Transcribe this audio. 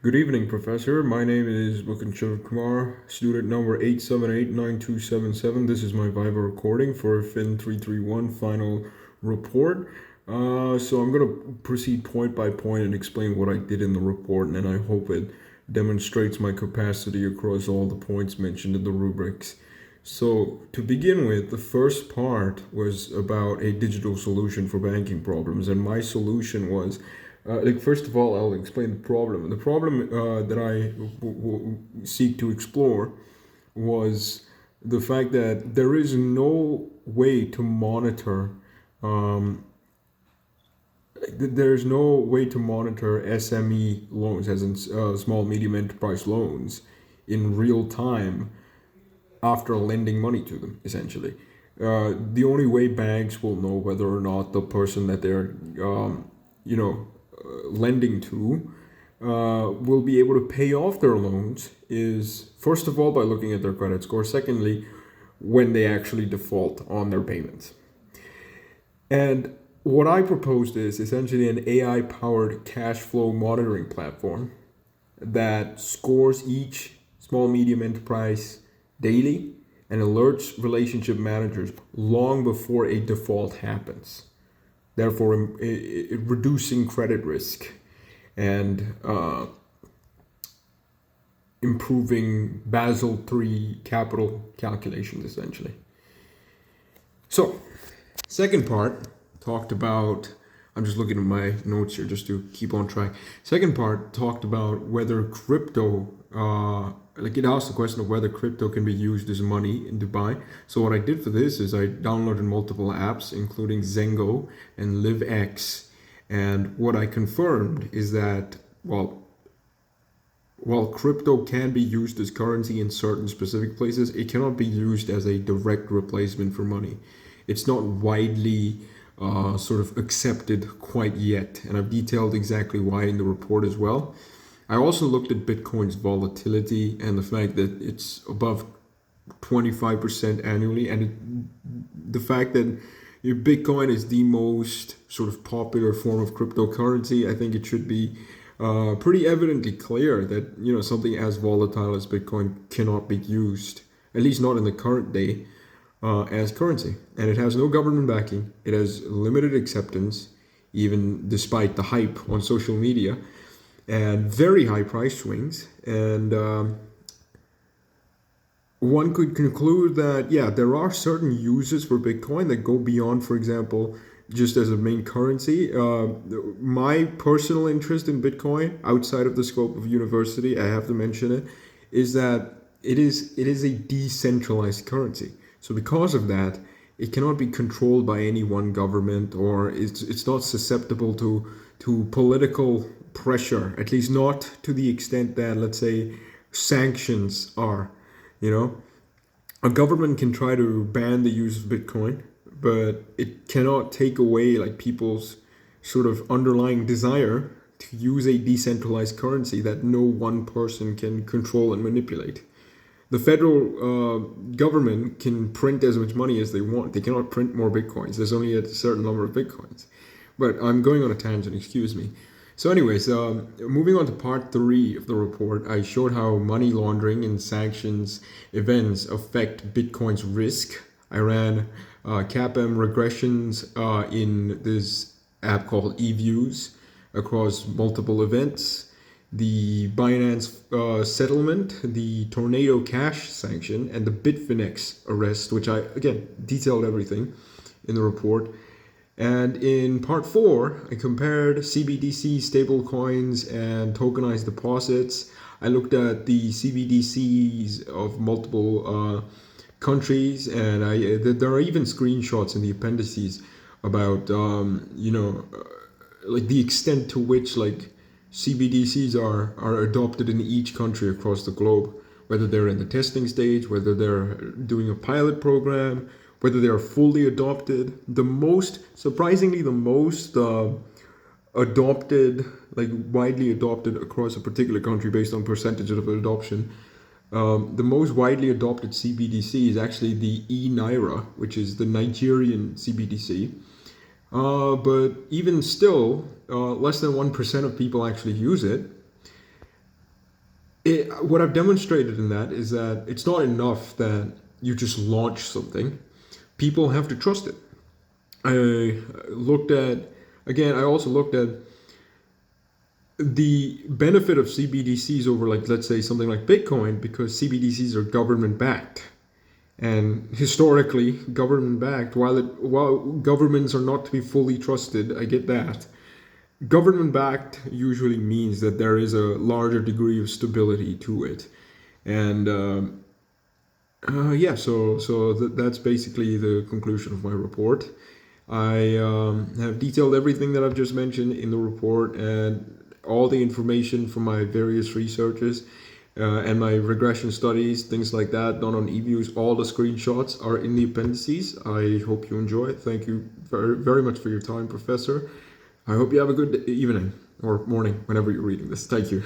Good evening, Professor. My name is Mukunchar Kumar, student number 8789277. This is my Viva recording for FIN331 final report. So I'm going to proceed point by point and explain what I did in the report, and I hope it demonstrates my capacity across all the points mentioned in the rubrics. So to begin with, the first part was about a digital solution for banking problems, and my solution was first of all, I'll explain the problem. The problem that I seek to explore was the fact that there is no way to monitor. Um, there's no way to monitor SME loans, as in small medium enterprise loans, in real time after lending money to them. Essentially, the only way banks will know whether or not the person that they're, you know, lending to will be able to pay off their loans is, first of all, by looking at their credit score. Secondly, when they actually default on their payments. And what I proposed is essentially an AI powered cash flow monitoring platform that scores each small medium enterprise daily and alerts relationship managers long before a default happens, therefore reducing credit risk and improving Basel III capital calculations, essentially. So, second part talked about, I'm just looking at my notes here just to keep on track. Second part talked about whether crypto, it asked the question of whether crypto can be used as money in Dubai. So what I did for this is I downloaded multiple apps, including Zengo and LiveX. And what I confirmed is that, while crypto can be used as currency in certain specific places, it cannot be used as a direct replacement for money. It's not widely sort of accepted quite yet, and I've detailed exactly why in the report as well. I also looked at Bitcoin's volatility and the fact that it's above 25% annually, and the fact that Bitcoin is the most sort of popular form of cryptocurrency. I think it should be pretty evidently clear that something as volatile as Bitcoin cannot be used, at least not in the current day, as currency. And it has no government backing. It has limited acceptance, even despite the hype on social media, and very high price swings. And one could conclude that, yeah, there are certain uses for Bitcoin that go beyond, for example, just as a main currency. My personal interest in Bitcoin, outside of the scope of university, I have to mention it, is that it is a decentralized currency. So because of that, it cannot be controlled by any one government, or it's not susceptible to political pressure, at least not to the extent that, let's say, sanctions are. A government can try to ban the use of Bitcoin, but it cannot take away people's sort of underlying desire to use a decentralized currency that no one person can control and manipulate. The federal government can print as much money as they want. They cannot print more Bitcoins. There's only a certain number of Bitcoins. But I'm going on a tangent, excuse me. So anyways, moving on to part 3 of the report, I showed how money laundering and sanctions events affect Bitcoin's risk. I ran CAPM regressions in this app called eViews across multiple events. The Binance settlement, the Tornado Cash sanction, and the Bitfinex arrest, which I, again, detailed everything in the report. And in part 4, I compared CBDC stablecoins and tokenized deposits. I looked at the CBDCs of multiple countries, and there are even screenshots in the appendices about the extent to which CBDCs are adopted in each country across the globe, whether they're in the testing stage, whether they're doing a pilot program, whether they are fully adopted. Surprisingly, the most adopted, widely adopted across a particular country based on percentage of adoption, the most widely adopted CBDC is actually the e-Naira, which is the Nigerian CBDC. But even still, less than 1% of people actually use it. What I've demonstrated in that is that it's not enough that you just launch something. People have to trust it. I looked at, again, I also looked at the benefit of CBDCs over, like, let's say something like Bitcoin, because CBDCs are government backed. And historically, government backed, while governments are not to be fully trusted, I get that. Government backed usually means that there is a larger degree of stability to it. And yeah, that's basically the conclusion of my report. I have detailed everything that I've just mentioned in the report, and all the information from my various researches and my regression studies, things like that, done on eViews. All the screenshots are in the appendices. I hope you enjoy it. Thank you very, very much for your time, Professor. I hope you have a good evening or morning whenever you're reading this. Thank you.